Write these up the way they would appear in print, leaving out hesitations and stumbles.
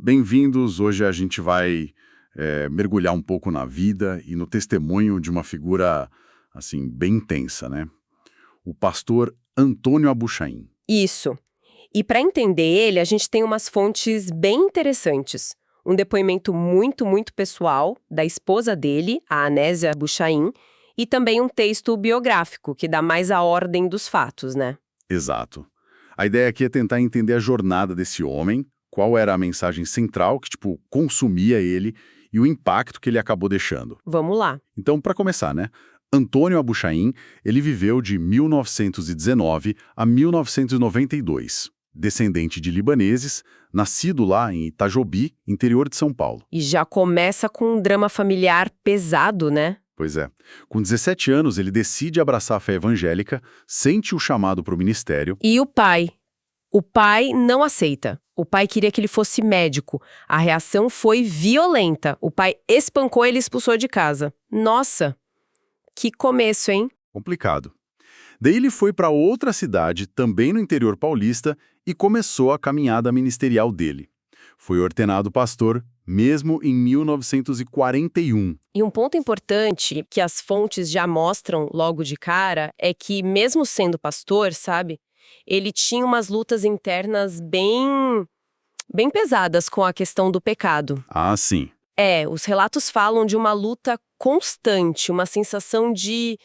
bem-vindos. Hoje a gente vai mergulhar um pouco na vida e no testemunho de uma figura, assim, bem intensa, né? O pastor Antônio Abuchain. Isso. E para entender ele, a gente tem umas fontes bem interessantes. Um depoimento muito pessoal da esposa dele, a Anésia Abuchain, e também um texto biográfico que dá mais a ordem dos fatos, né? Exato. A ideia aqui é tentar entender a jornada desse homem, qual era a mensagem central que, consumia ele e o impacto que ele acabou deixando. Vamos lá. Então, para começar, né? Antônio Abuchain, ele viveu de 1919 a 1992. Descendente de libaneses, nascido lá em Itajobi, interior de São Paulo. E já começa com um drama familiar pesado, né? Pois é. Com 17 anos, ele decide abraçar a fé evangélica, sente o chamado para o ministério. E o pai? O pai não aceita. O pai queria que ele fosse médico. A reação foi violenta. O pai espancou ele e expulsou de casa. Nossa, que começo, hein? Complicado. Daí ele foi para outra cidade, também no interior paulista, e começou a caminhada ministerial dele. Foi ordenado pastor, mesmo em 1941. E um ponto importante que as fontes já mostram logo de cara é que, mesmo sendo pastor, sabe, ele tinha umas lutas internas bem pesadas com a questão do pecado. Ah, sim. Os relatos falam de uma luta constante, uma sensação de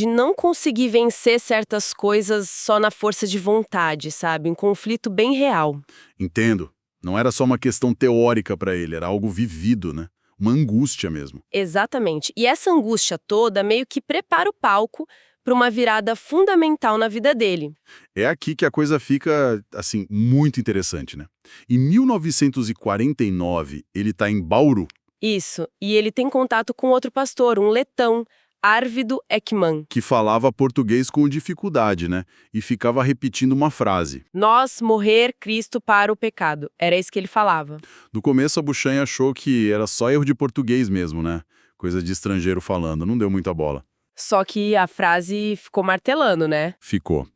não conseguir vencer certas coisas só na força de vontade, sabe? Um conflito bem real. Entendo. Não era só uma questão teórica para ele, era algo vivido, né? Uma angústia mesmo. Exatamente. E essa angústia toda meio que prepara o palco para uma virada fundamental na vida dele. É aqui que a coisa fica, assim, muito interessante, né? Em 1949, ele está em Bauru. Isso. E ele tem contato com outro pastor, um letão, Arvido Ekman. Que falava português com dificuldade, né? E ficava repetindo uma frase. Nós morrer Cristo para o pecado. Era isso que ele falava. No começo, a Buchain achou que era só erro de português mesmo, né? Coisa de estrangeiro falando, não deu muita bola. Só que a frase ficou martelando, né? Ficou.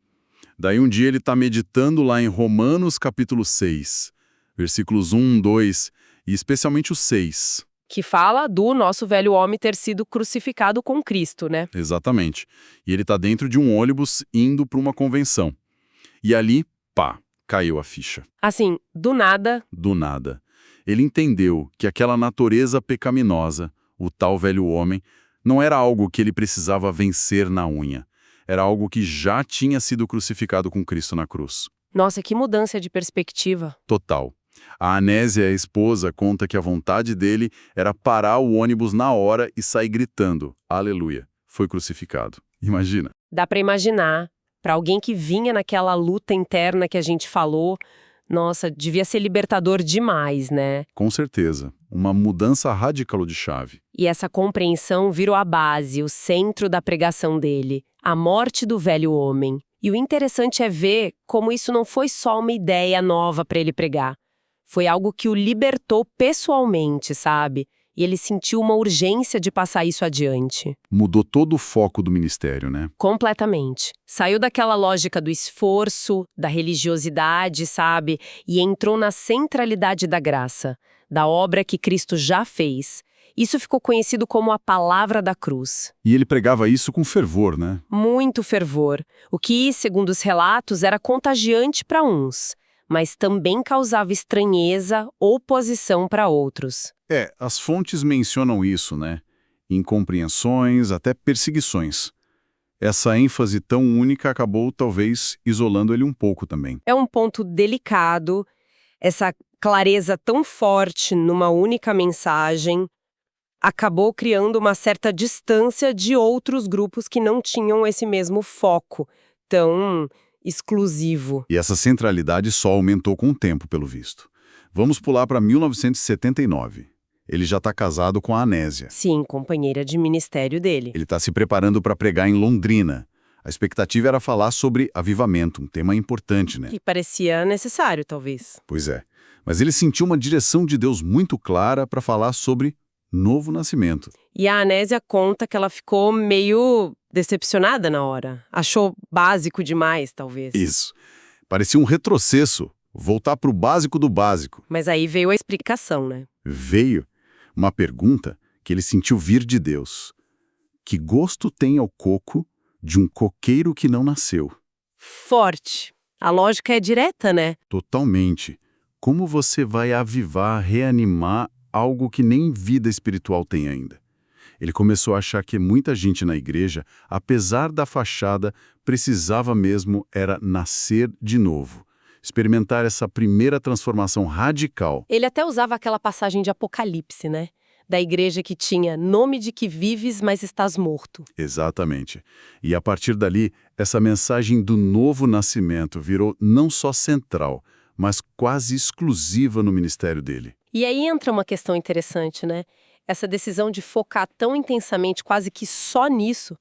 Daí um dia ele está meditando lá em Romanos capítulo 6, versículos 1, 2 e especialmente o 6. Que fala do nosso velho homem ter sido crucificado com Cristo, né? Exatamente. E ele está dentro de um ônibus indo para uma convenção. E ali, pá, caiu a ficha. Assim, do nada. Do nada. Ele entendeu que aquela natureza pecaminosa, o tal velho homem, não era algo que ele precisava vencer na unha. Era algo que já tinha sido crucificado com Cristo na cruz. Nossa, que mudança de perspectiva. Total. A Anésia, a esposa, conta que a vontade dele era parar o ônibus na hora e sair gritando, aleluia, foi crucificado. Imagina. Dá pra imaginar, pra alguém que vinha naquela luta interna que a gente falou, nossa, devia ser libertador demais, né? Com certeza. Uma mudança radical de chave. E essa compreensão virou a base, o centro da pregação dele, a morte do velho homem. E o interessante é ver como isso não foi só uma ideia nova para ele pregar. Foi algo que o libertou pessoalmente, sabe? E ele sentiu uma urgência de passar isso adiante. Mudou todo o foco do ministério, né? Completamente. Saiu daquela lógica do esforço, da religiosidade, sabe? E entrou na centralidade da graça, da obra que Cristo já fez. Isso ficou conhecido como a palavra da cruz. E ele pregava isso com fervor, né? Muito fervor. O que, segundo os relatos, era contagiante para uns, mas também causava estranheza, oposição para outros. As fontes mencionam isso, né? Incompreensões, até perseguições. Essa ênfase tão única acabou, talvez, isolando ele um pouco também. É um ponto delicado, essa clareza tão forte numa única mensagem acabou criando uma certa distância de outros grupos que não tinham esse mesmo foco tão exclusivo. E essa centralidade só aumentou com o tempo, pelo visto. Vamos pular para 1979. Ele já está casado com a Anésia. Sim, companheira de ministério dele. Ele está se preparando para pregar em Londrina. A expectativa era falar sobre avivamento, um tema importante, né? Que parecia necessário, talvez. Pois é. Mas ele sentiu uma direção de Deus muito clara para falar sobre novo nascimento. E a Anésia conta que ela ficou meio decepcionada na hora. Achou básico demais, talvez. Isso. Parecia um retrocesso Voltar para o básico do básico. Mas aí veio a explicação, né? Veio uma pergunta que ele sentiu vir de Deus. Que gosto tem ao coco de um coqueiro que não nasceu? Forte. A lógica é direta, né? Totalmente. Como você vai avivar, reanimar algo que nem vida espiritual tem ainda? Ele começou a achar que muita gente na igreja, apesar da fachada, precisava mesmo era nascer de novo. Experimentar essa primeira transformação radical. Ele até usava aquela passagem de Apocalipse, né? Da igreja que tinha nome de que vives, mas estás morto. Exatamente. E a partir dali, essa mensagem do novo nascimento virou não só central, mas quase exclusiva no ministério dele. E aí entra uma questão interessante, né? Essa decisão de focar tão intensamente, quase que só nisso,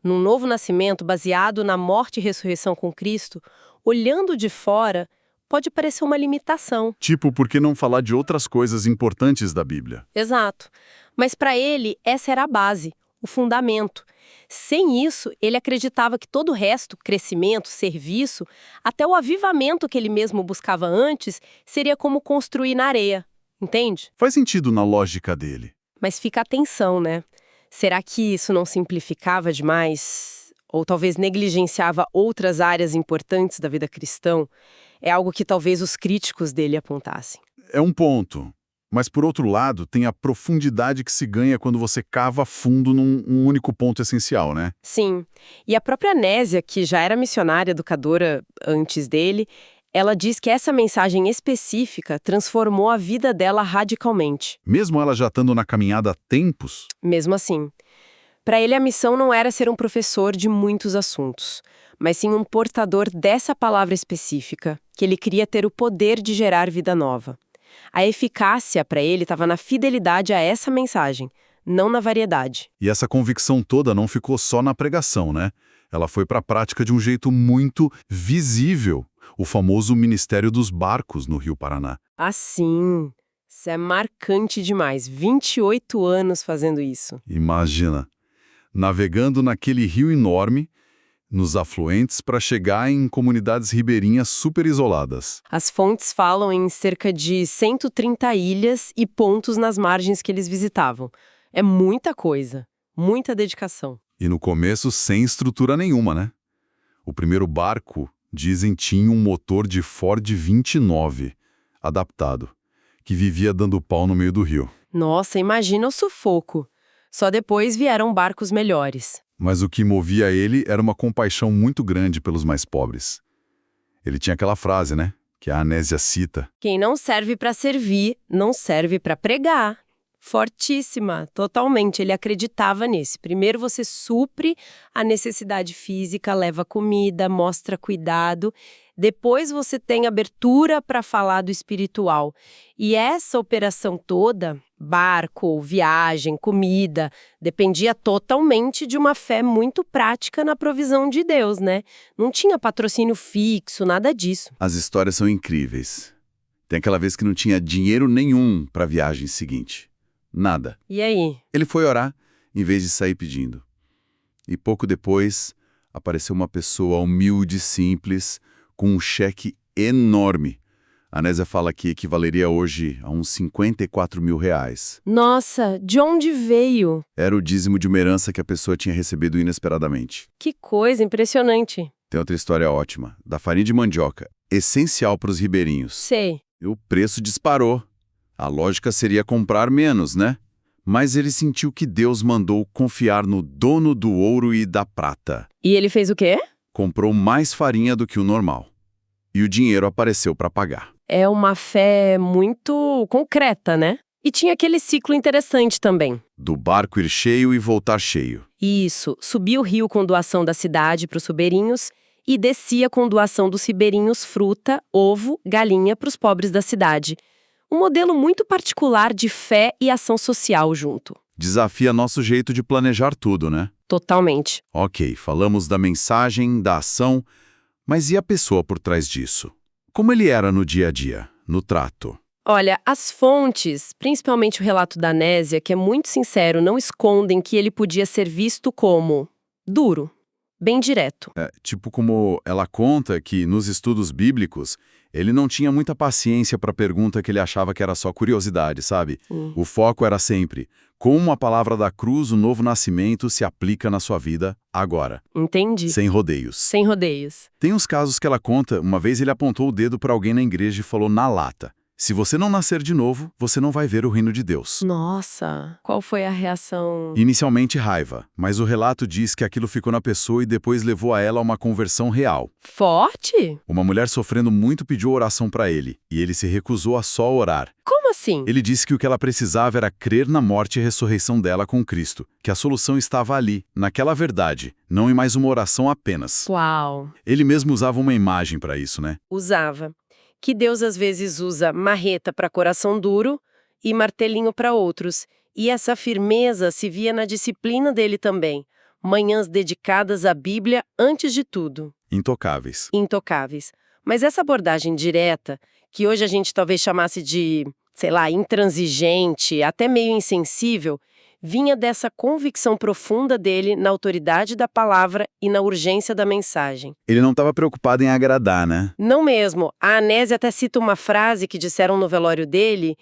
num novo nascimento baseado na morte e ressurreição com Cristo, olhando de fora, pode parecer uma limitação. Tipo, por que não falar de outras coisas importantes da Bíblia? Exato. Mas para ele, essa era a base, o fundamento. Sem isso, ele acreditava que todo o resto, crescimento, serviço, até o avivamento que ele mesmo buscava antes, seria como construir na areia. Entende? Faz sentido na lógica dele. Mas fica a atenção, né? Será que isso não simplificava demais? Ou talvez negligenciava outras áreas importantes da vida cristã? É algo que talvez os críticos dele apontassem. É um ponto. Mas, por outro lado, tem a profundidade que se ganha quando você cava fundo num único ponto essencial, né? Sim. E a própria Nésia, que já era missionária educadora antes dele, ela diz que essa mensagem específica transformou a vida dela radicalmente. Mesmo ela já estando na caminhada há tempos, Mesmo assim. Para ele, a missão não era ser um professor de muitos assuntos, mas sim um portador dessa palavra específica, que ele queria ter o poder de gerar vida nova. A eficácia para ele estava na fidelidade a essa mensagem, não na variedade. e essa convicção toda não ficou só na pregação, né? Ela foi para a prática de um jeito muito visível. O famoso Ministério dos Barcos no Rio Paraná. Assim, isso é marcante demais. 28 anos fazendo isso. Imagina, navegando naquele rio enorme, nos afluentes para chegar em comunidades ribeirinhas super isoladas. As fontes falam em cerca de 130 ilhas e pontos nas margens que eles visitavam. É muita coisa, muita dedicação. E no começo sem estrutura nenhuma, né? O primeiro barco, dizem, tinha um motor de Ford 29, adaptado, que vivia dando pau no meio do rio. Nossa, imagina o sufoco. Só depois vieram barcos melhores. Mas o que movia ele era uma compaixão muito grande pelos mais pobres. Ele tinha aquela frase, né? Que a Anésia cita. Quem não serve para servir, não serve para pregar. Fortíssima, totalmente. Ele acreditava nisso. Primeiro você supre a necessidade física, leva comida, mostra cuidado. Depois você tem abertura para falar do espiritual. E essa operação toda, barco, viagem, comida, dependia totalmente de uma fé muito prática na provisão de Deus, né? Não tinha patrocínio fixo, nada disso. As histórias são incríveis. Tem aquela vez que não tinha dinheiro nenhum para a viagem seguinte. Nada. E aí? Ele foi orar, em vez de sair pedindo. E pouco depois, apareceu uma pessoa humilde e simples, com um cheque enorme. A Nésia fala que equivaleria hoje a uns 54 mil reais. Nossa, de onde veio? Era o dízimo de uma herança que a pessoa tinha recebido inesperadamente. Que coisa impressionante. Tem outra história ótima, da farinha de mandioca, essencial para os ribeirinhos. Sei. E o preço disparou. A lógica seria comprar menos, né? Mas ele sentiu que Deus mandou confiar no dono do ouro e da prata. E ele fez o quê? Comprou mais farinha do que o normal. E o dinheiro apareceu para pagar. É uma fé muito concreta, né? E tinha aquele ciclo interessante também. Do barco ir cheio e voltar cheio. Isso, subia o rio com doação da cidade para os ribeirinhos e descia com doação dos ribeirinhos fruta, ovo, galinha para os pobres da cidade. Um modelo muito particular de fé e ação social junto. Desafia nosso jeito de planejar tudo, né? Totalmente. Ok, falamos da mensagem, da ação, mas e a pessoa por trás disso? Como ele era no dia a dia, no trato? Olha, as fontes, principalmente o relato da Nésia, que é muito sincero, não escondem que ele podia ser visto como duro, bem direto. Tipo como ela conta que, nos estudos bíblicos, ele não tinha muita paciência para pergunta que ele achava que era só curiosidade, sabe? O foco era sempre como a palavra da cruz, o novo nascimento, se aplica na sua vida agora. Entendi. Sem rodeios. Sem rodeios. Tem uns casos que ela conta, uma vez ele apontou o dedo para alguém na igreja e falou na lata: se você não nascer de novo, você não vai ver o reino de Deus. Nossa, qual foi a reação? Inicialmente raiva, mas o relato diz que aquilo ficou na pessoa e depois levou a ela a uma conversão real. Forte? Uma mulher sofrendo muito pediu oração para ele, e ele se recusou a só orar. Como assim? Ele disse que o que ela precisava era crer na morte e ressurreição dela com Cristo, que a solução estava ali, naquela verdade, não em mais uma oração apenas. Uau. Ele mesmo usava uma imagem para isso, né? Usava. Que Deus às vezes usa marreta para coração duro e martelinho para outros. E essa firmeza se via na disciplina dele também. Manhãs dedicadas à Bíblia antes de tudo. Intocáveis. Intocáveis. Mas essa abordagem direta, que hoje a gente talvez chamasse de, sei lá, intransigente, até meio insensível, vinha dessa convicção profunda dele na autoridade da palavra e na urgência da mensagem. Ele não estava preocupado em agradar, né? Não mesmo. A Anésia até cita uma frase que disseram no velório dele,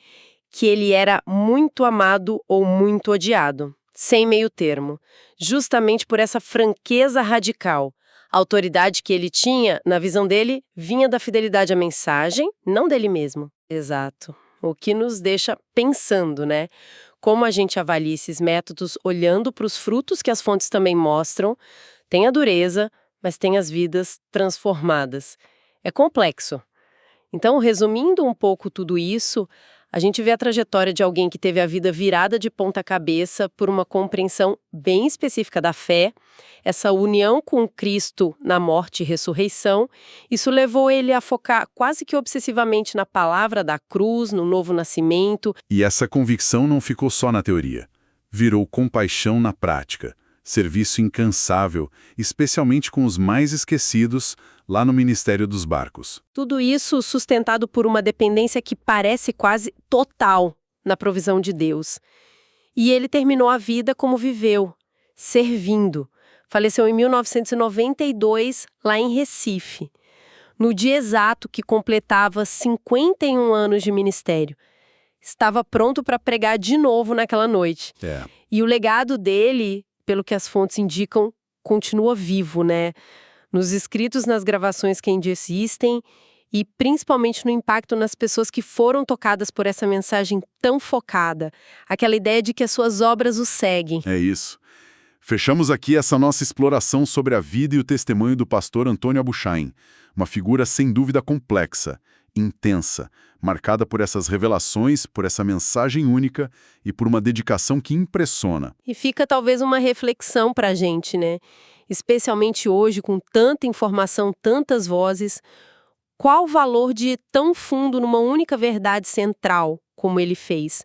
que ele era muito amado ou muito odiado, sem meio termo, justamente por essa franqueza radical. A autoridade que ele tinha, na visão dele, vinha da fidelidade à mensagem, não dele mesmo. Exato. O que nos deixa pensando, né? Como a gente avalia esses métodos olhando para os frutos que as fontes também mostram. Tem a dureza, mas tem as vidas transformadas. É complexo. Então, resumindo um pouco tudo isso, a gente vê a trajetória de alguém que teve a vida virada de ponta cabeça por uma compreensão bem específica da fé, essa união com Cristo na morte e ressurreição. Isso levou ele a focar quase que obsessivamente na palavra da cruz, no novo nascimento. E essa convicção não ficou só na teoria. Virou compaixão na prática. Serviço incansável, especialmente com os mais esquecidos, lá no Ministério dos Barcos. Tudo isso sustentado por uma dependência que parece quase total na provisão de Deus. E ele terminou a vida como viveu, servindo. Faleceu em 1992, lá em Recife, no dia exato que completava 51 anos de ministério. Estava pronto para pregar de novo naquela noite. E o legado dele, pelo que as fontes indicam, continua vivo, né? Nos escritos, nas gravações que ainda existem e principalmente no impacto nas pessoas que foram tocadas por essa mensagem tão focada. Aquela ideia de que as suas obras o seguem. É isso. Fechamos aqui essa nossa exploração sobre a vida e o testemunho do pastor Antônio Abuchain, uma figura sem dúvida complexa, intensa, marcada por essas revelações, por essa mensagem única e por uma dedicação que impressiona. E fica talvez uma reflexão para a gente, né? Especialmente hoje, com tanta informação, tantas vozes, qual o valor de ir tão fundo numa única verdade central, como ele fez?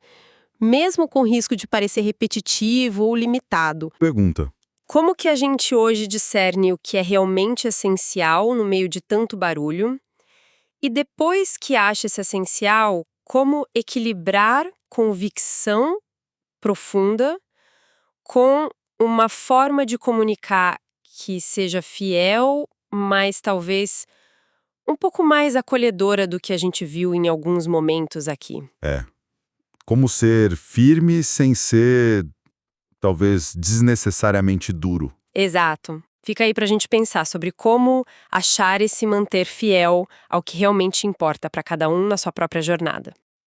Mesmo com risco de parecer repetitivo ou limitado. Pergunta. Como que a gente hoje discerne o que é realmente essencial no meio de tanto barulho? E depois que acha esse essencial, como equilibrar convicção profunda com uma forma de comunicar que seja fiel, mas talvez um pouco mais acolhedora do que a gente viu em alguns momentos aqui? Como ser firme sem ser, talvez, desnecessariamente duro. Exato. Fica aí pra gente pensar sobre como achar e se manter fiel ao que realmente importa para cada um na sua própria jornada.